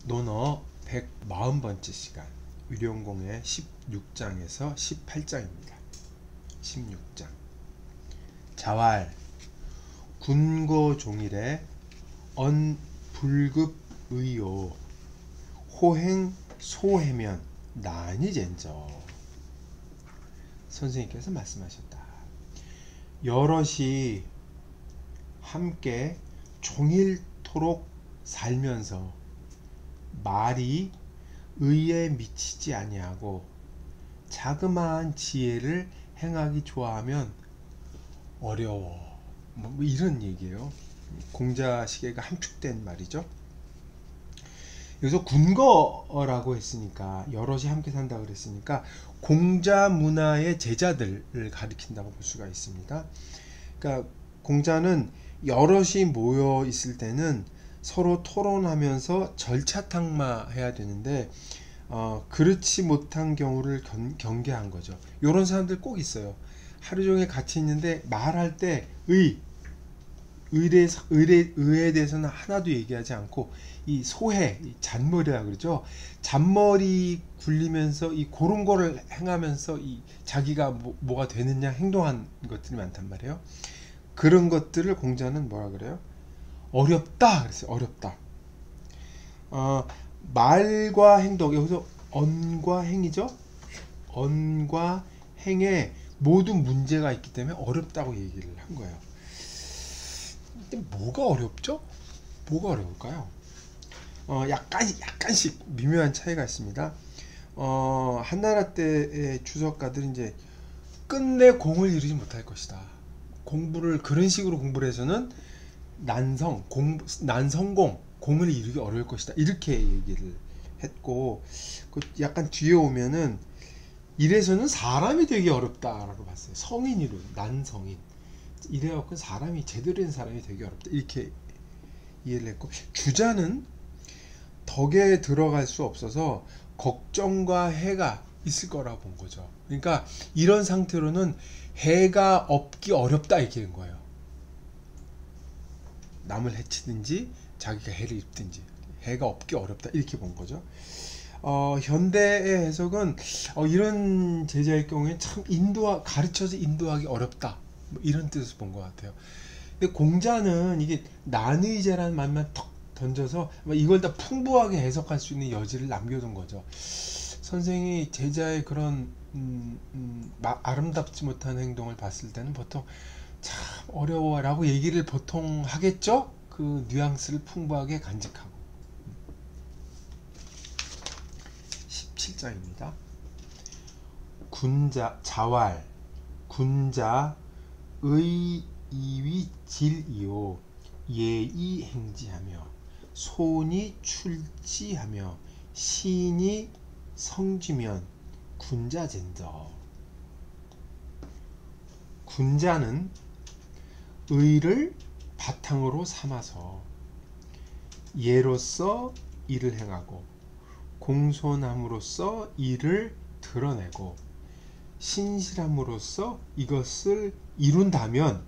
논어 140번째 시간 위령공의 16장에서 18장입니다. 16장 자왈 군고종일에 언불급의요 호행 소해면 난이젠저. 선생님께서 말씀하셨다. 여럿이 함께 종일토록 살면서 말이 의에 미치지 아니하고 자그마한 지혜를 행하기 좋아하면 어려워. 뭐 이런 얘기예요. 공자시계가 함축된 말이죠. 여기서 군거라고 했으니까 여럿이 함께 산다 그랬으니까 공자 문화의 제자들을 가리킨다고 볼 수가 있습니다. 그러니까 공자는 여럿이 모여 있을 때는 서로 토론하면서 절차탕마해야 되는데 그렇지 못한 경우를 경계한 거죠. 이런 사람들 꼭 있어요. 하루 종일 같이 있는데 말할 때 의에 대해서는 하나도 얘기하지 않고 이 소해, 이 잔머리라 그러죠. 잔머리 굴리면서 이 그런 거를 행하면서 이 자기가 뭐가 되느냐 행동한 것들이 많단 말이에요. 그런 것들을 공자는 뭐라 그래요? 어렵다 그랬어요. 어렵다. 말과 행동, 여기서 언과 행이죠. 언과 행에 모든 문제가 있기 때문에 어렵다고 얘기를 한 거예요. 근데 뭐가 어렵죠? 뭐가 어려울까요? 약간씩 미묘한 차이가 있습니다. 한나라 때의 주석가들은 이제 끝내 공을 이루지 못할 것이다. 공부를 그런 식으로 공부를 해서는 난성공, 공을 이루기 어려울 것이다. 이렇게 얘기를 했고, 약간 뒤에 오면은 이래서는 사람이 되기 어렵다라고 봤어요. 성인으로, 난성인. 이래갖고 사람이 제대로 된 사람이 되기 어렵다. 이렇게 이해를 했고, 주자는 덕에 들어갈 수 없어서 걱정과 해가 있을 거라고 본 거죠. 그러니까 이런 상태로는 해가 없기 어렵다 이렇게 된 거예요. 남을 해치든지 자기가 해를 입든지 해가 없기 어렵다 이렇게 본 거죠. 현대의 해석은 이런 제자의 경우에 참 가르쳐서 인도하기 어렵다 뭐 이런 뜻을 본 것 같아요. 근데 공자는 이게 난의제라는 말만 턱 던져서 이걸 다 풍부하게 해석할 수 있는 여지를 남겨둔 거죠. 선생이 제자의 그런 아름답지 못한 행동을 봤을 때는 보통 참 어려워라고 얘기를 보통 하겠죠. 그 뉘앙스를 풍부하게 간직하고. 17장입니다. 자왈 군자 의이위 질이요 예의 행지하며 손이 출지하며 신이 성지면 군자젠저. 군자는 의를 바탕으로 삼아서 예로서 일을 행하고 공손함으로써 일을 드러내고 신실함으로써 이것을 이룬다면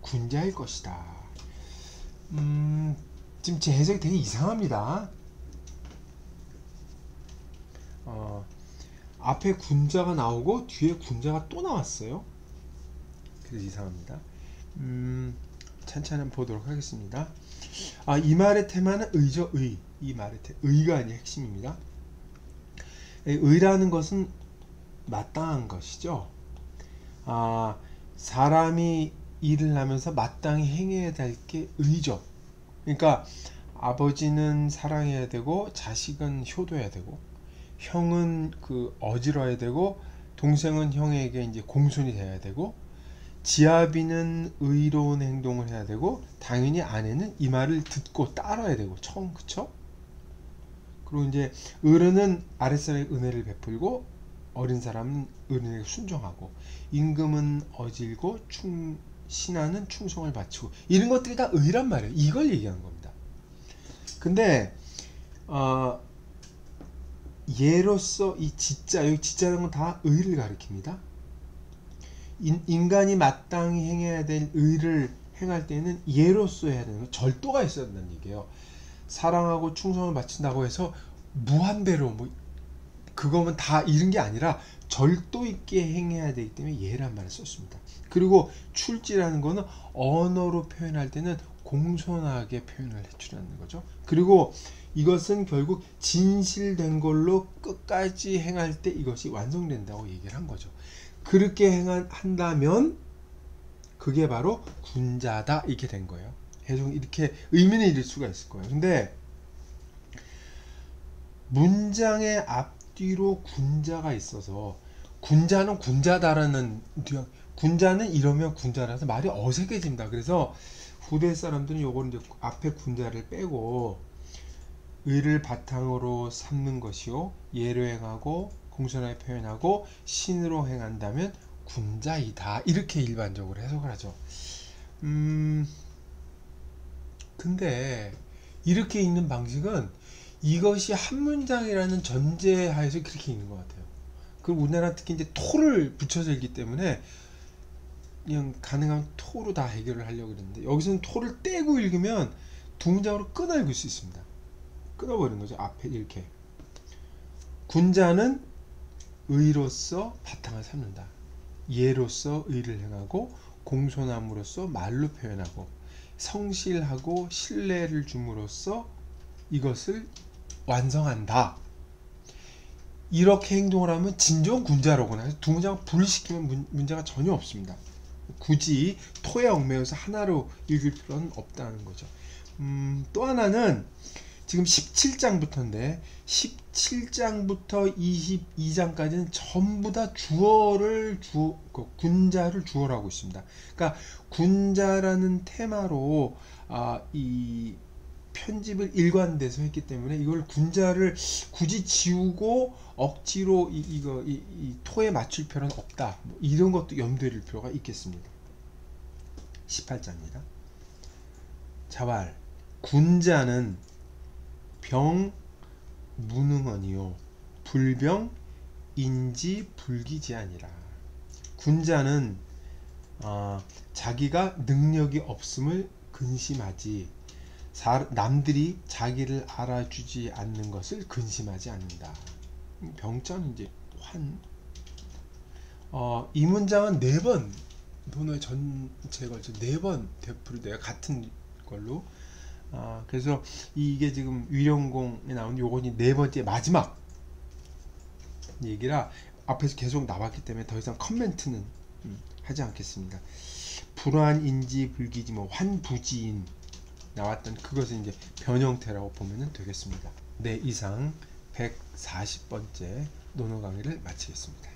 군자일 것이다. 지금 제 해석이 되게 이상합니다. 앞에 군자가 나오고 뒤에 군자가 또 나왔어요. 그래서 이상합니다. 찬찬히 보도록 하겠습니다. 이 말의 테마는 의죠. 이 말의 의가 아니라 핵심입니다. 의라는 것은 마땅한 것이죠. 사람이 일을 하면서 마땅히 행해야 될 게 의죠. 그러니까 아버지는 사랑해야 되고 자식은 효도해야 되고 형은 어지러야 되고 동생은 형에게 이제 공손이 돼야 되고 지아비는 의로운 행동을 해야 되고 당연히 아내는 이 말을 듣고 따라야 되고 그쵸? 그리고 이제 어른은 아랫사람에게 은혜를 베풀고 어린 사람은 어른에게 순종하고 임금은 어질고 신하는 충성을 바치고 이런 것들이 다 의란 말이에요. 이걸 얘기하는 겁니다. 근데 예로서 이 지자, 여기 지자라는 건 다 의를 가리킵니다. 인간이 마땅히 행해야 될 의를 행할 때는 예로서 해야 되는 거, 절도가 있어야 된다는 얘기예요. 사랑하고 충성을 바친다고 해서 무한대로 뭐 그거면 다 이런 게 아니라 절도 있게 행해야 되기 때문에 예란 말을 썼습니다. 그리고 출지라는 거는 언어로 표현할 때는 공손하게 표현을 해주라는 거죠. 그리고 이것은 결국 진실된 걸로 끝까지 행할 때 이것이 완성된다고 얘기를 한 거죠. 그렇게 한다면 그게 바로 군자다 이렇게 된 거예요. 계속 이렇게 의미는 잃을 수가 있을 거예요. 근데 문장의 앞뒤로 군자가 있어서 군자는 군자다라는 군자는 이러면 군자라서 말이 어색해집니다. 그래서 후대 사람들은 요거는 이제 앞에 군자를 빼고 의를 바탕으로 삼는 것이요 예로 행하고 공손하게 표현하고 신으로 행한다면 군자이다 이렇게 일반적으로 해석을 하죠. 근데 이렇게 읽는 방식은 이것이 한 문장이라는 전제하에서 그렇게 읽는 것 같아요. 그리고 우리나라 특히 이제 토를 붙여서 읽기 때문에 그냥 가능하면 토로 다 해결을 하려고 그랬는데 여기서는 토를 떼고 읽으면 두 문장으로 끊어 읽을 수 있습니다. 끊어버리는 거죠. 앞에 이렇게 군자는 의로서 바탕을 삼는다. 예로서 의를 행하고 공손함으로써 말로 표현하고 성실하고 신뢰를 줌으로써 이것을 완성한다. 이렇게 행동을 하면 진정 군자로구나. 두 문장을 분리시키면 문제가 전혀 없습니다. 굳이 토에 얽매여서 하나로 읽을 필요는 없다는 거죠. 또 하나는 지금 17장부터인데 17장부터 22장까지는 전부 다 군자를 주어로 하고 있습니다. 그러니까 군자라는 테마로 이 편집을 일관돼서 했기 때문에 이걸 군자를 굳이 지우고 억지로 이 토에 맞출 필요는 없다. 뭐 이런 것도 염두에 둘 필요가 있겠습니다. 18자입니다. 자왈 군자는 병 무능하니요 불병 인지 불기지아니라. 군자는 자기가 능력이 없음을 근심하지 남들이 자기를 알아주지 않는 것을 근심하지 않는다. 병자는 이제 이 문장은 4번 논어의 전체에 걸쳐 4번 되풀이돼요. 같은 걸로. 그래서 이게 지금 위령공에 나온 요건이 4번째 마지막 얘기라 앞에서 계속 나왔기 때문에 더 이상 커멘트는 하지 않겠습니다. 불환인지 불기지 뭐 환부지인 나왔던 그것은 이제 변형태라고 보면 되겠습니다. 네, 이상 140번째 논어 강의를 마치겠습니다.